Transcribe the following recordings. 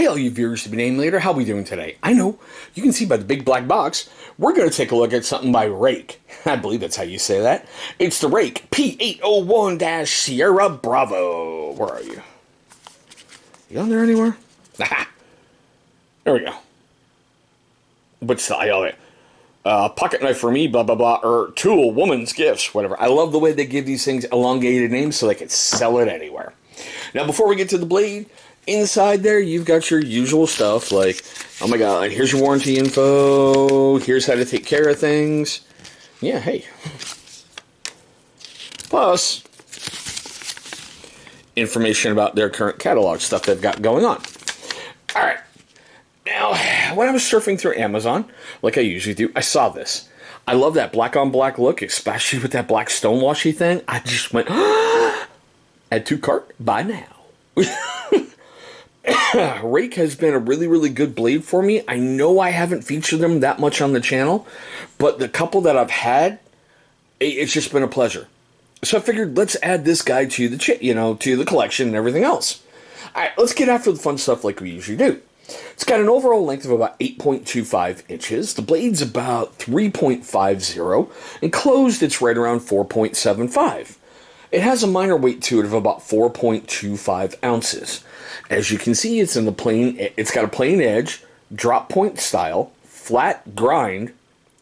Hey, all you viewers to be named later, how we doing today? I know, you can see by the big black box, we're going to take a look at something by Ruike. I believe that's how you say that. It's the Ruike P801-Sierra Bravo. Where are you? You on there anywhere? There we go. But still, I love it. Pocket knife for me, blah, blah, blah, or tool, woman's gifts, whatever. I love the way they give these things elongated names so they can sell it anywhere. Now, before we get to the blade, inside there, you've got your usual stuff like, oh my god, here's your warranty info, here's how to take care of things. Yeah, hey. Plus, information about their current catalog, stuff they've got going on. Alright. Now, when I was surfing through Amazon, like I usually do, I saw this. I love that black on black look, especially with that black stonewashy thing. I just went, add to cart, buy now. Ruike has been a really, really good blade for me. I know I haven't featured them that much on the channel, but the couple that I've had, it's just been a pleasure. So I figured let's add this guy to the to the collection and everything else. All right, let's get after the fun stuff like we usually do. It's got an overall length of about 8.25 inches. The blade's about 3.50, and closed it's right around 4.75. It has a minor weight to it of about 4.25 ounces. As you can see, it's got a plain edge, drop point style, flat grind,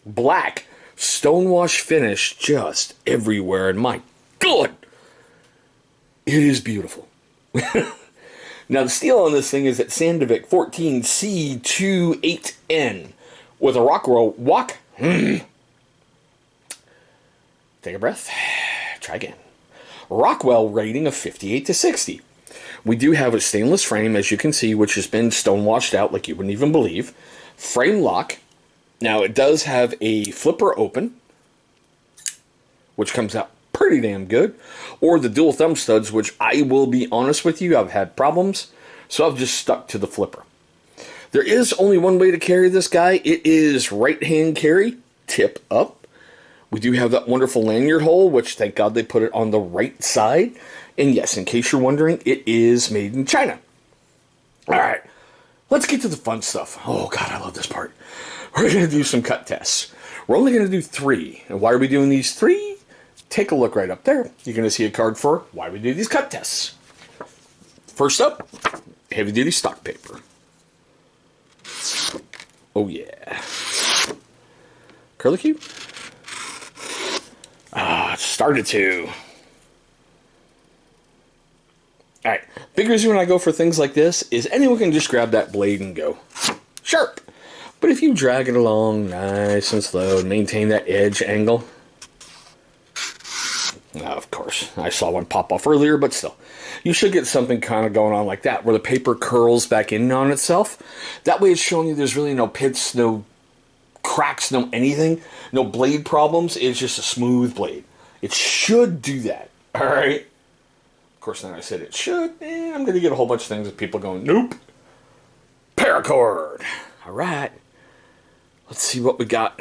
black, stonewash finish just everywhere, and my god, it is beautiful. Now, the steel on this thing is at Sandvik 14C28N with a Rockwell take a breath, try again. Rockwell rating of 58 to 60. We do have a stainless frame, as you can see, which has been stonewashed out like you wouldn't even believe. Frame lock. Now, it does have a flipper open, which comes out pretty damn good. Or the dual thumb studs, which I will be honest with you, I've had problems, so I've just stuck to the flipper. There is only one way to carry this guy. It is right-hand carry, tip up. We do have that wonderful lanyard hole, which thank God they put it on the right side. And yes, in case you're wondering, it is made in China. Alright, let's get to the fun stuff. Oh god, I love this part. We're going to do some cut tests. We're only going to do 3. And why are we doing these 3? Take a look right up there. You're going to see a card for why we do these cut tests. First up, heavy duty stock paper. Oh yeah. Curlicue? Ah, it started to. Alright, big reason when I go for things like this is anyone can just grab that blade and go sharp. But if you drag it along nice and slow and maintain that edge angle, of course, I saw one pop off earlier, but still, you should get something kind of going on like that where the paper curls back in on itself. That way it's showing you there's really no pits, no cracks, no anything, no blade problems. It's just a smooth blade. It should do that, alright? Of course, now I said it should, and I'm going to get a whole bunch of things of people going, nope. Paracord. All right. Let's see what we got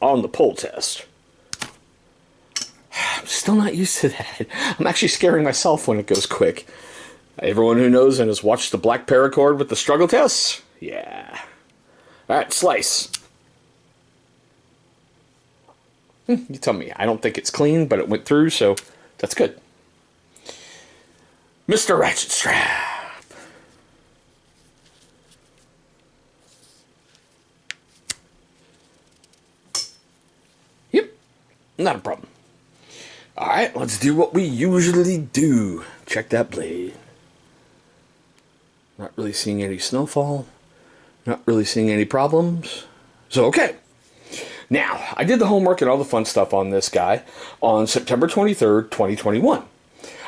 on the pull test. I'm still not used to that. I'm actually scaring myself when it goes quick. Everyone who knows and has watched the black paracord with the struggle tests? Yeah. All right, slice. You tell me. I don't think it's clean, but it went through, so that's good. Mr. Ratchet Strap. Yep, not a problem. Alright, let's do what we usually do. Check that blade. Not really seeing any snowfall. Not really seeing any problems. So, okay. Now, I did the homework and all the fun stuff on this guy on September 23rd, 2021.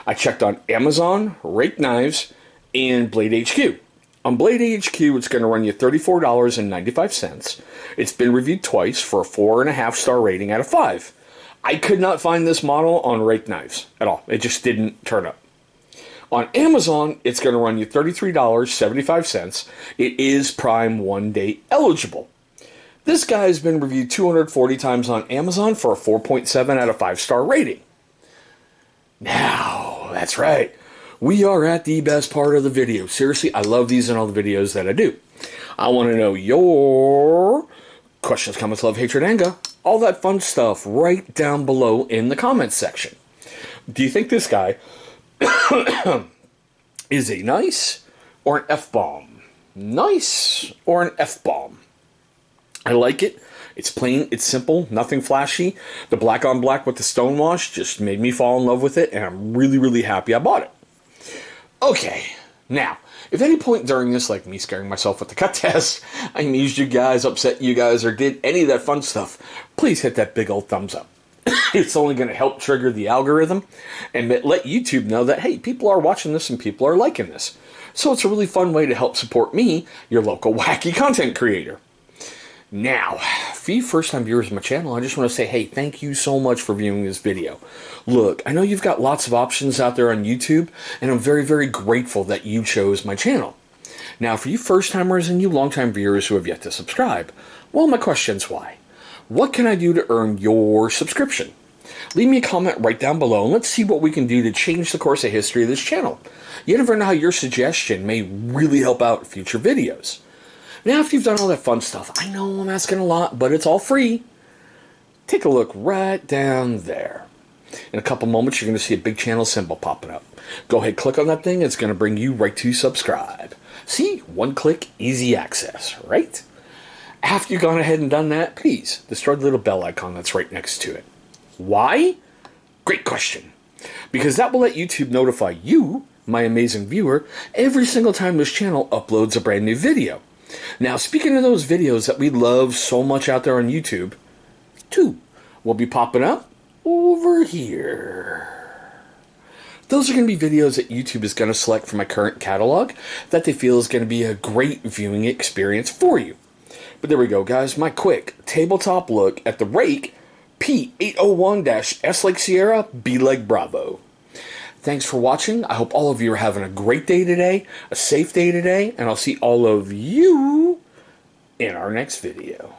I checked on Amazon, Ruike Knives, and Blade HQ. On Blade HQ, it's going to run you $34.95. It's been reviewed twice for a 4.5-star rating out of 5. I could not find this model on Ruike Knives at all. It just didn't turn up. On Amazon, it's going to run you $33.75. It is Prime 1-day eligible. This guy has been reviewed 240 times on Amazon for a 4.7 out of 5-star rating. Now, that's right. we are at the best part of the video. Seriously, I love these in all the videos that I do. I want to know your questions, comments, love, hatred, anger, all that fun stuff right down below in the comments section. Do you think this guy is a nice or an F-bomb? Nice or an F-bomb? I like it. It's plain, it's simple, nothing flashy. The black on black with the stonewash just made me fall in love with it, and I'm really, really happy I bought it. Okay, now, if at any point during this, like me scaring myself with the cut test, I amused you guys, upset you guys, or did any of that fun stuff, please hit that big old thumbs up. It's only going to help trigger the algorithm and let YouTube know that, hey, people are watching this and people are liking this. So it's a really fun way to help support me, your local wacky content creator. Now, for you first-time viewers of my channel, I just want to say, hey, thank you so much for viewing this video. Look, I know you've got lots of options out there on YouTube, and I'm very, very grateful that you chose my channel. Now, for you first-timers and you long-time viewers who have yet to subscribe, well, my question's why? What can I do to earn your subscription? Leave me a comment right down below, and let's see what we can do to change the course of history of this channel. You never know how your suggestion may really help out future videos. Now, after you've done all that fun stuff, I know I'm asking a lot, but it's all free. Take a look right down there. In a couple moments, you're going to see a big channel symbol popping up. Go ahead, click on that thing. It's going to bring you right to subscribe. See? One click, easy access, right? After you've gone ahead and done that, please destroy the little bell icon that's right next to it. Why? Great question. Because that will let YouTube notify you, my amazing viewer, every single time this channel uploads a brand new video. Now, speaking of those videos that we love so much out there on YouTube, two will be popping up over here. Those are going to be videos that YouTube is going to select from my current catalog that they feel is going to be a great viewing experience for you. But there we go, guys. My quick tabletop look at the Ruike P801-S like Sierra, B like Bravo. Thanks for watching. I hope all of you are having a great day today, a safe day today, and I'll see all of you in our next video.